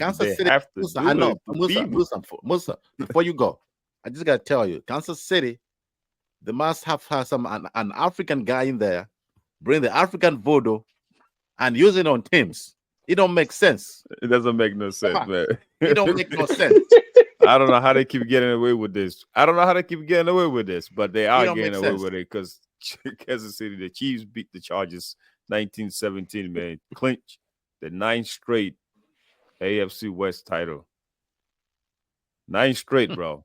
Kansas They City. have to Musa, do I know. it to beat me. Musa, before you go, I just got to tell you, Kansas City, they must have an African guy in there, bring the African voodoo and use it on teams. It don't make sense. It doesn't make no sense, man. It don't make no sense. I don't know how they keep getting away with this. But they are don't getting make away sense. with it because Kansas City, the Chiefs beat the Chargers 1917, man. Clinch the 9th straight AFC West title. 9 straight, bro.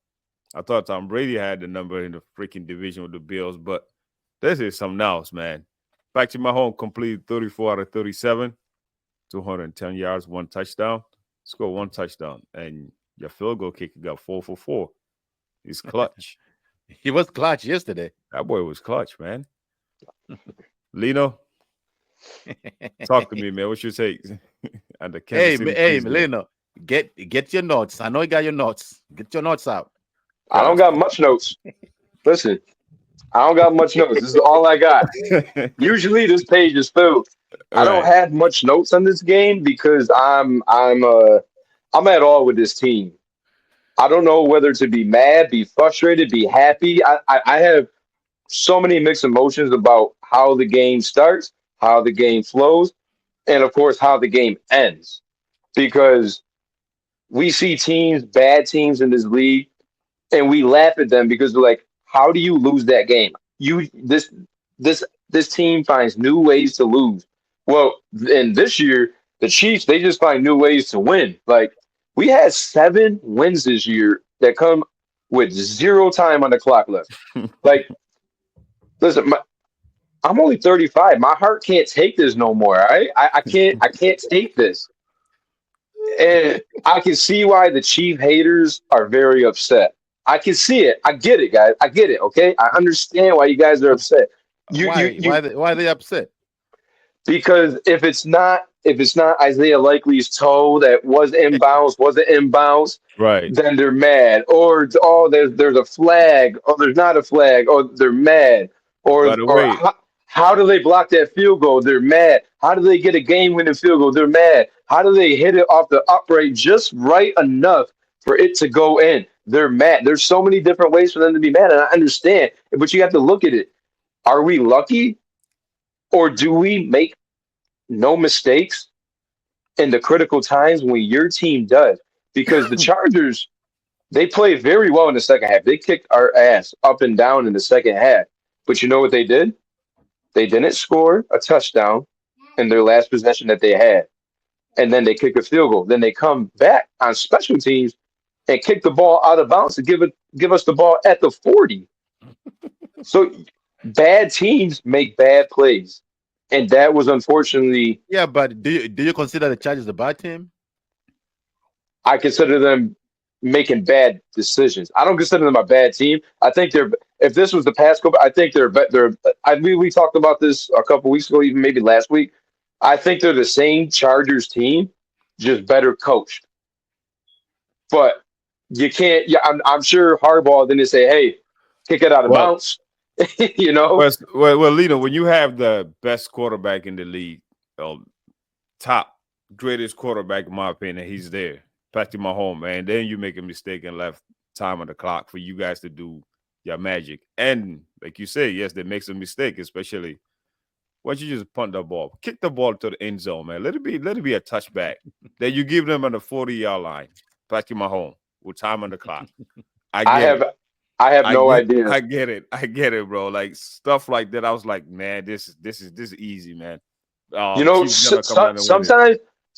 I thought Tom Brady had the number in the freaking division with the Bills, but this is something else, man. Patrick Mahomes completed 34 out of 37, 210 yards, 1 touchdown. Scored 1 touchdown, and your field goal kicker got 4 for 4. He's clutch. He was clutch yesterday. That boy was clutch, man. Lino, talk to me, man. What's your take? And the Kansas City Chiefs game. Lino, get your notes. I know you got your notes. Get your notes out. I don't got much notes. Listen, I don't got much notes. This is all I got. Usually this page is filled. I don't have much notes on this game because I'm at all with this team. I don't know whether to be mad, be frustrated, be happy. I have so many mixed emotions about how the game starts, how the game flows, and of course how the game ends. Because we see teams, bad teams in this league, and we laugh at them because they're like, how do you lose that game? This team finds new ways to lose. Well, and this year, the Chiefs, they just find new ways to win. Like, we had 7 wins this year that come with 0 time on the clock left. Like, listen, I'm only 35. My heart can't take this no more. All right? I can't take this. And I can see why the Chief haters are very upset. I can see it. I get it, guys. I get it. Okay, I understand why you guys are upset. Why are they upset? Because if it's not Isaiah Likely's toe that wasn't inbounds, Right. then they're mad. Or there's a flag, or there's not a flag, or they're mad. Or how do they block that field goal? They're mad. How do they get a game-winning field goal? They're mad. How do they hit it off the upright just right enough for it to go in? They're mad. There's so many different ways for them to be mad, and I understand. But you have to look at it. Are we lucky, or do we make no mistakes in the critical times when your team does? Because the Chargers, they played very well in the second half. They kicked our ass up and down in the second half. But you know what they did? They didn't score a touchdown in their last possession that they had. And then they kick a field goal. Then they come back on special teams and kick the ball out of bounds to give us the ball at the 40. So bad teams make bad plays. And that was unfortunately. Yeah, but do you consider the Chargers a bad team? I consider them making bad decisions. I don't consider them a bad team. I think if this was the past couple, I think we talked about this a couple weeks ago, even maybe last week. I think they're the same Chargers team, just better coached. But you can't. Yeah, I'm sure Harbaugh didn't say, "Hey, kick it out of bounds." You know. Well, Lino, when you have the best quarterback in the league, top greatest quarterback in my opinion, he's there. Patrick Mahomes, man. Then you make a mistake and left time on the clock for you guys to do your magic. And like you say, yes, they make some mistake, especially once you just punt the ball, kick the ball to the end zone, man. Let it be a touchback. Then you give them on the 40-yard line, Patrick Mahomes, with time on the clock. I have no idea. I get it, bro. Like stuff like that. I was like, man, this is easy, man.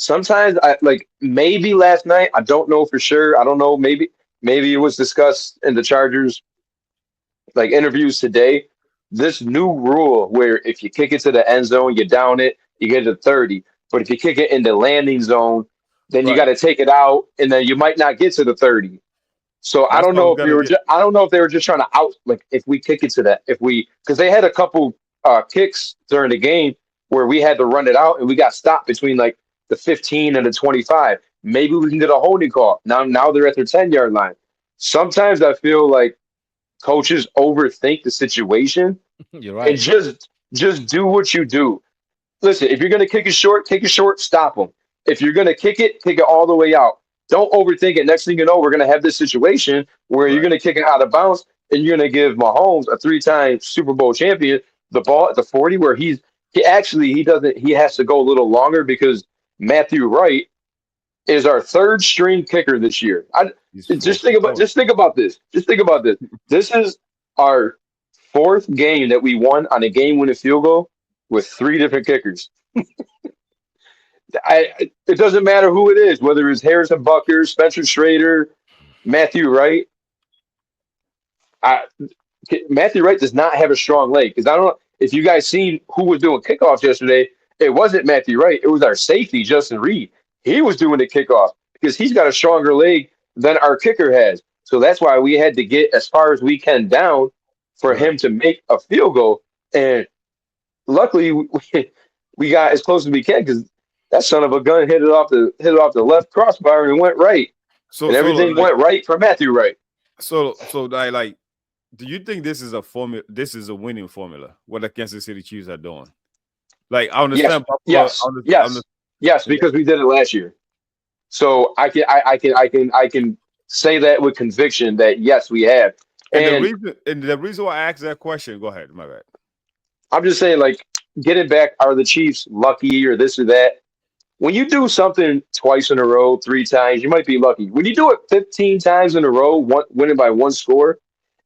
Sometimes I like maybe last night. I don't know for sure. I don't know. Maybe it was discussed in the Chargers like interviews today. This new rule where if you kick it to the end zone, you down it, you get to 30. But if you kick it in the landing zone, then you got to take it out, and then you might not get to the 30. So I don't know if they were just trying to if we kick it to that, because they had a couple kicks during the game where we had to run it out and we got stopped between like the 15 and the 25. Maybe we can get a holding call. Now they're at their 10-yard line. Sometimes I feel like coaches overthink the situation. You're right. And just do what you do. Listen, if you're going to kick it short, stop them. If you're gonna kick it all the way out. Don't overthink it. Next thing you know, we're gonna have this situation where you're Right. gonna kick it out of bounds and you're gonna give Mahomes, a 3-time Super Bowl champion, the ball at the 40, where he has to go a little longer because Matthew Wright is our third string kicker this year. He's Just fourth think and about fourth. just think about this. Just think about this. This is our fourth game that we won on a game-winning field goal with three different kickers. It doesn't matter who it is, whether it's Harrison Bucker, Spencer Schrader, Matthew Wright. I, Matthew Wright does not have a strong leg because I don't know if you guys seen who was doing kickoffs yesterday. It wasn't Matthew Wright. It was our safety, Justin Reed. He was doing the kickoff because he's got a stronger leg than our kicker has. So that's why we had to get as far as we can down for him Right. to make a field goal. And luckily, we got as close as we can because that son of a gun hit it off the left crossbar and it went right, So and everything like went right for Matthew Wright. like do you think this is a formula? This is a winning formula. What the Kansas City Chiefs are doing. Like I Yes, understand Buffalo. yes, yes, yes, because we did it last year. So I can say that with conviction that yes, we have. And And the reason why I asked that question. Go ahead, my bad. I'm just saying, like, getting back, are the Chiefs lucky or this or that? When you do something twice in a row, 3 times, you might be lucky. When you do it 15 times in a row, winning by one score,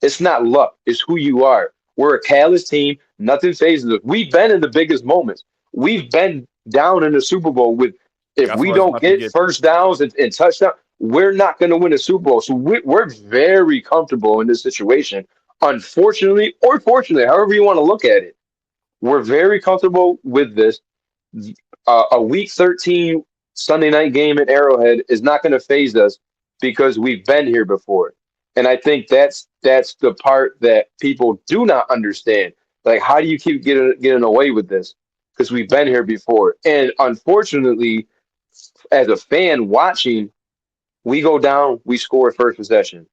it's not luck. It's who you are. We're a callous team. Nothing phases us. We've been in the biggest moments. We've been down in the Super Bowl with if That's we what I was don't about to get get. first downs and touchdowns, we're not going to win a Super Bowl. So we're very comfortable in this situation. Unfortunately, or fortunately, however you want to look at it, we're very comfortable with this. A Week 13 Sunday night game at Arrowhead is not going to phase us because we've been here before. And I think that's the part that people do not understand. Like, how do you keep getting away with this? Because we've been here before. And unfortunately, as a fan watching, we go down, we score first possession,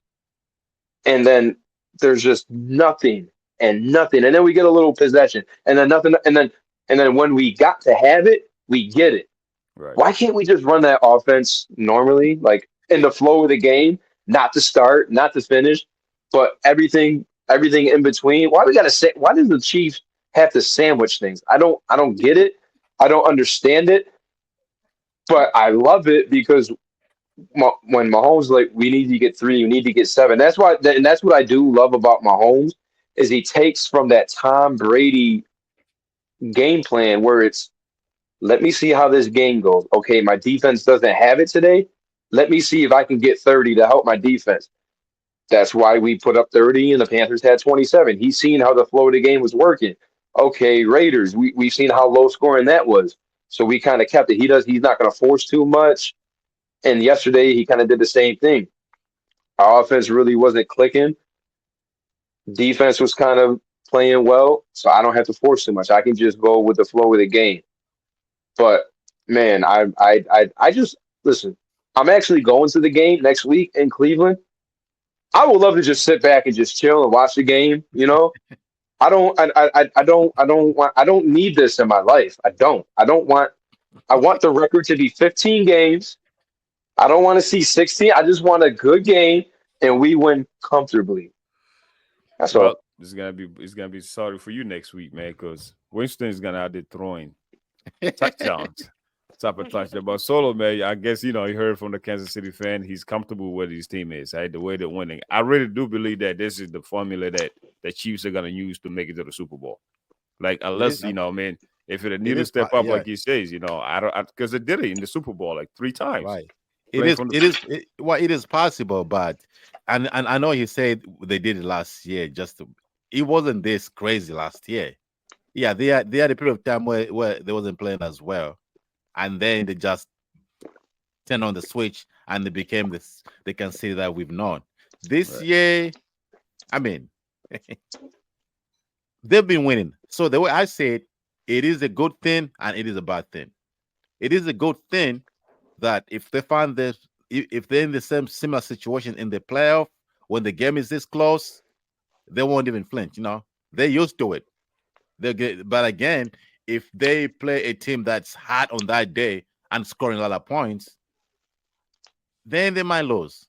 and then there's just nothing and nothing, and then we get a little possession, and then nothing, and then when we got to have it, we get it. Right. Why can't we just run that offense normally, like in the flow of the game, not to start, not to finish, but everything in between? Why we gotta say? Why does the Chiefs have to sandwich things? I don't get it. I don't understand it, but I love it because when Mahomes like, we need to get 3, we need to get 7. That's why, and that's what I do love about Mahomes is he takes from that Tom Brady game plan where it's let me see how this game goes. Okay, my defense doesn't have it today. Let me see if I can get 30 to help my defense. That's why we put up 30 and the Panthers had 27. He's seen how the flow of the game was working. Okay, Raiders, we've seen how low scoring that was. So we kind of kept it. He's not going to force too much. And yesterday he kind of did the same thing. Our offense really wasn't clicking. Defense was kind of playing well, so I don't have to force too much. I can just go with the flow of the game. But man, I just listen. I'm actually going to the game next week in Cleveland. I would love to just sit back and just chill and watch the game. I don't need this in my life. I want the record to be 15 games. I don't want to see 16. I just want a good game and we win comfortably. That's Well, all. it's gonna be sorry for you next week, man, because Winston's gonna out there throwing touchdowns. Type of touchdown. But Solo, man, I guess you heard from the Kansas City fan, he's comfortable where his team is, right? The way they're winning. I really do believe that this is the formula that the Chiefs are gonna use to make it to the Super Bowl. Like, It is. unless man, if it need It to is. step up, Yeah. like he says, I don't because they did it in the Super Bowl like 3 times. Right. It Playing is. from the It is. Well, it is possible, but and I know he said they did it last year. It wasn't this crazy last year. Yeah, they had a period of time where they wasn't playing as well, and then they just turned on the switch and they became this. They can say that we've known this Right. year. I mean, they've been winning. So the way I say it is a good thing and it is a bad thing. It is a good thing that if they find this, if they're in the same similar situation in the playoff when the game is this close, they won't even flinch. They're used to it. But again, if they play a team that's hot on that day and scoring a lot of points, then they might lose.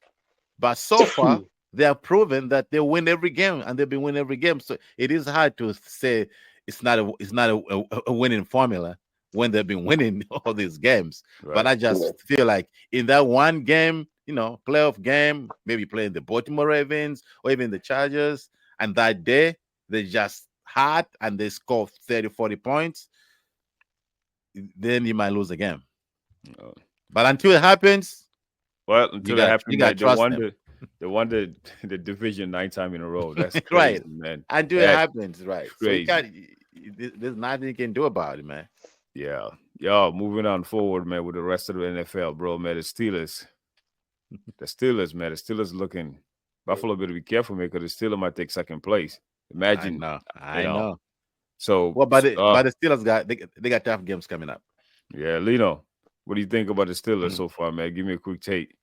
But so far, they have proven that they win every game, and they've been winning every game. So it is hard to say it's not a winning formula when they've been winning all these games. But Right. I just feel like in that one game, playoff game, maybe playing the Baltimore Ravens or even the Chargers, and that day they just hot and they score 30, 40 points, then you might lose a game. Uh, But until it happens, well, you until it got happened, you got man, to trust them. they won the division 9 times in a row. That's Right. crazy, man. Until it That's happens, right? So you crazy. can't. There's nothing you can do about it, man. Yeah. Yo, moving on forward, man, with the rest of the NFL, bro, man. The Steelers, man. The Steelers looking. Buffalo better be careful, man, because the Steelers might take second place. I Imagine, know. you I know. know. So, Well, but the Steelers they got tough games coming up. yeah, Lino, what do you think about the Steelers so far, man? Give me a quick take.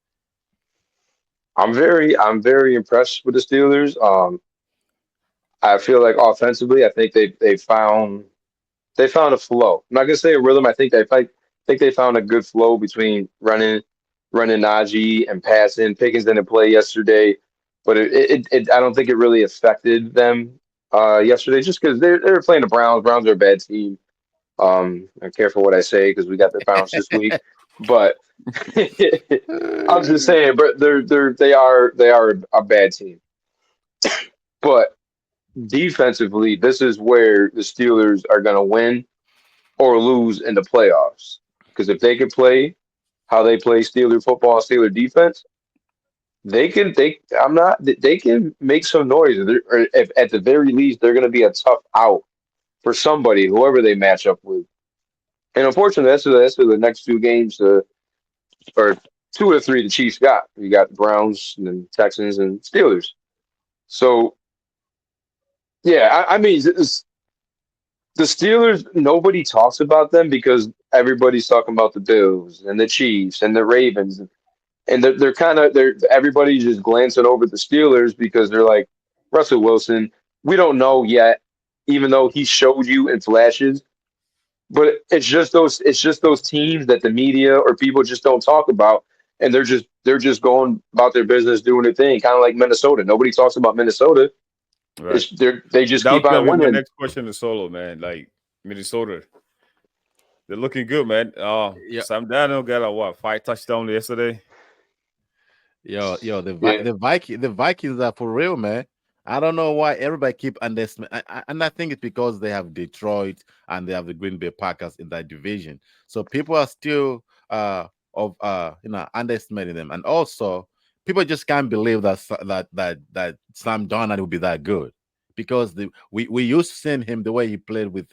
I'm very impressed with the Steelers. I feel like offensively, I think they found a flow. I'm not gonna say a rhythm. I think they found a good flow between running Najee and passing. Pickens didn't play yesterday, but I don't think it really affected them yesterday just because they were playing the Browns. Browns are a bad team. I'm careful what I say because we got the Browns this week, but I'm just saying, but they are a bad team. But defensively, this is where the Steelers are going to win or lose in the playoffs. Because if they can play how they play Steeler football, Steeler defense, they can. They can make some noise. Or if, at the very least, they're going to be a tough out for somebody, whoever they match up with. And unfortunately, that's the next two games, or two of the three the Chiefs got. You got the Browns and then Texans and Steelers. So yeah, I mean, the Steelers, nobody talks about them because everybody's talking about the Bills and the Chiefs and the Ravens, and they're kind of they're everybody's just glancing over the Steelers because they're like Russell Wilson. We don't know yet, even though he showed you in flashes. But it's just those teams that the media or people just don't talk about, and they're just going about their business, doing their thing, kind of like Minnesota. Nobody talks about Minnesota. Right. They just That was keep gonna on be my winning. next question to Solo, man. Like Minnesota, they're looking good, man. Yeah, Sam Darnold got a what 5 touchdowns yesterday. yo, Yeah. The Vikings are for real, man. I don't know why everybody keep underestimating, and I think it's because they have Detroit and they have the Green Bay Packers in that division. So people are still underestimating them, and also people just can't believe that Sam Darnold will be that good because we used to seeing him the way he played with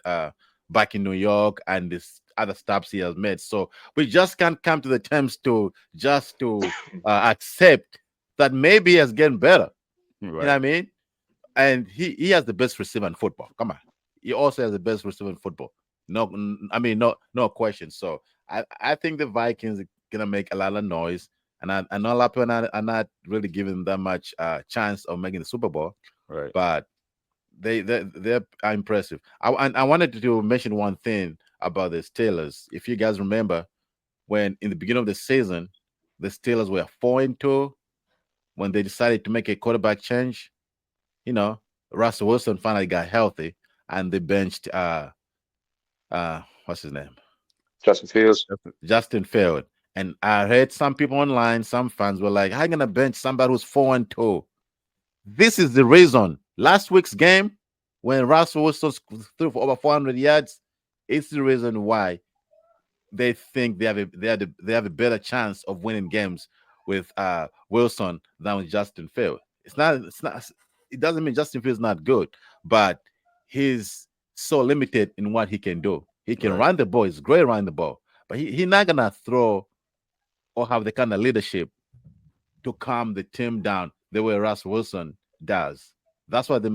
back in New York and this other stops he has made. So we just can't come to the terms to accept that maybe he has getting better. You know what I Right. mean? And he has the best receiver in football. Come on, he also has the best receiver in football. I mean, no question. So I think the Vikings are gonna make a lot of noise, and I know a lot of people are not really giving them that much chance of making the Super Bowl, Right. but they're impressive. I wanted to mention one thing about the Steelers. If you guys remember, when in the beginning of the season, the Steelers were 4-2 when they decided to make a quarterback change. You know, Russell Wilson finally got healthy, and they benched what's his name, Justin Fields. Justin Field. And I heard some people online, some fans were like, "How you gonna bench somebody who's 4-2?" This is the reason. Last week's game, when Russell Wilson threw for over 400 yards, it's the reason why they think they have a better chance of winning games with Wilson than with Justin Field. It's not it doesn't mean Justin Field is not good, but he's so limited in what he can do. He can Right. run the ball, he's great running the ball, but he's not gonna throw or have the kind of leadership to calm the team down the way Russ Wilson does. That's why they made